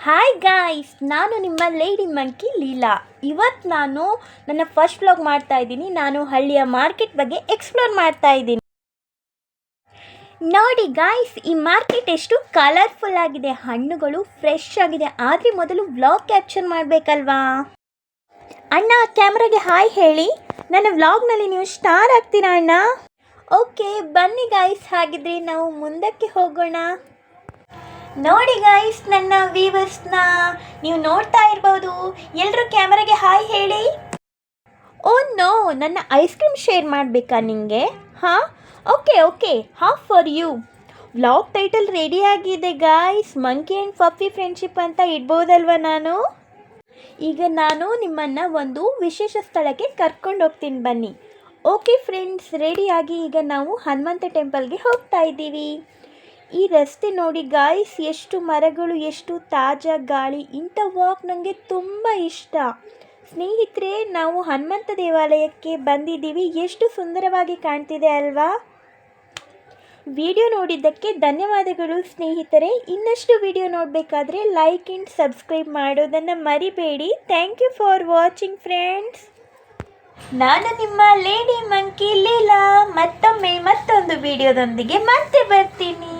Hi guys, ನಾನು ನಿಮ್ಮ lady monkey Leela. ಇವತ್ತು ನಾನು ನನ್ನ ಫಸ್ಟ್ ವ್ಲಾಗ್ ಮಾಡ್ತಾ ಇದ್ದೀನಿ. ನಾನು ಹಳ್ಳಿಯ ಮಾರ್ಕೆಟ್ ಬಗ್ಗೆ ಎಕ್ಸ್ಪ್ಲೋರ್ ಮಾಡ್ತಾ ಇದ್ದೀನಿ. ನೋಡಿ ಗಾಯ್ಸ್, ಈ ಮಾರ್ಕೆಟ್ ಎಷ್ಟು ಕಲರ್ಫುಲ್ ಆಗಿದೆ, ಹಣ್ಣುಗಳು ಫ್ರೆಶ್ ಆಗಿದೆ. ಆದರೆ ಮೊದಲು ವ್ಲಾಗ್ ಕ್ಯಾಪ್ಚರ್ ಮಾಡಬೇಕಲ್ವಾ? ಅಣ್ಣ, ಕ್ಯಾಮ್ರಾಗೆ ಹಾಯ್ ಹೇಳಿ. ನನ್ನ ವ್ಲಾಗ್ನಲ್ಲಿ ನೀವು ಸ್ಟಾರ್ ಆಗ್ತೀರಾ ಅಣ್ಣ? ಓಕೆ ಬನ್ನಿ ಗಾಯ್ಸ್, ಹಾಗಿದ್ರೆ ನಾವು ಮುಂದಕ್ಕೆ ಹೋಗೋಣ. ನೋಡಿ ಗಾಯ್ಸ್, ನನ್ನ ವ್ಯೂವರ್ಸ್ನ ನೀವು ನೋಡ್ತಾ ಇರ್ಬೋದು. ಎಲ್ಲರೂ ಕ್ಯಾಮರಾಗೆ ಹಾಯ್ ಹೇಳಿ. ಓ ನೋ, ನನ್ನ ಐಸ್ ಕ್ರೀಮ್ ಶೇರ್ ಮಾಡಬೇಕಾ ನಿಮಗೆ? ಹಾಂ, okay half for you. Vlog title ready ಆಗಿದೆ guys. Monkey and puppy friendship ಅಂತ ಇಡ್ಬೋದಲ್ವ ನಾನು? ಈಗ ನಾನು ನಿಮ್ಮನ್ನು ಒಂದು ವಿಶೇಷ ಸ್ಥಳಕ್ಕೆ ಕರ್ಕೊಂಡು ಹೋಗ್ತೀನಿ, ಬನ್ನಿ. ಓಕೆ ಫ್ರೆಂಡ್ಸ್, ರೆಡಿಯಾಗಿ ಈಗ ನಾವು ಹನುಮಂತ ಟೆಂಪಲ್ಗೆ ಹೋಗ್ತಾ ಇದ್ದೀವಿ. ಈ ರಸ್ತೆ ನೋಡಿ ಗಾಯ್ಸ್, ಎಷ್ಟು ಮರಗಳು, ಎಷ್ಟು ತಾಜಾ ಗಾಳಿ. ಇಂಥ ವಾಕ್ ನನಗೆ ತುಂಬ ಇಷ್ಟ. ಸ್ನೇಹಿತರೆ, ನಾವು ಹನುಮಂತ ದೇವಾಲಯಕ್ಕೆ ಬಂದಿದ್ದೀವಿ. ಎಷ್ಟು ಸುಂದರವಾಗಿ ಕಾಣ್ತಿದೆ ಅಲ್ವಾ? ವಿಡಿಯೋ ನೋಡಿದ್ದಕ್ಕೆ ಧನ್ಯವಾದಗಳು ಸ್ನೇಹಿತರೆ. ಇನ್ನಷ್ಟು ವಿಡಿಯೋ ನೋಡಬೇಕಾದ್ರೆ ಲೈಕ್ ಆ್ಯಂಡ್ ಸಬ್ಸ್ಕ್ರೈಬ್ ಮಾಡೋದನ್ನು ಮರಿಬೇಡಿ. Thank you for watching friends. ನಾನು ನಿಮ್ಮ ಲೇಡಿ ಮಂಕಿ ಲೀಲಾ. ಮತ್ತೊಮ್ಮೆ ಮತ್ತೊಂದು ವಿಡಿಯೋದೊಂದಿಗೆ ಮತ್ತೆ ಬರ್ತೀನಿ.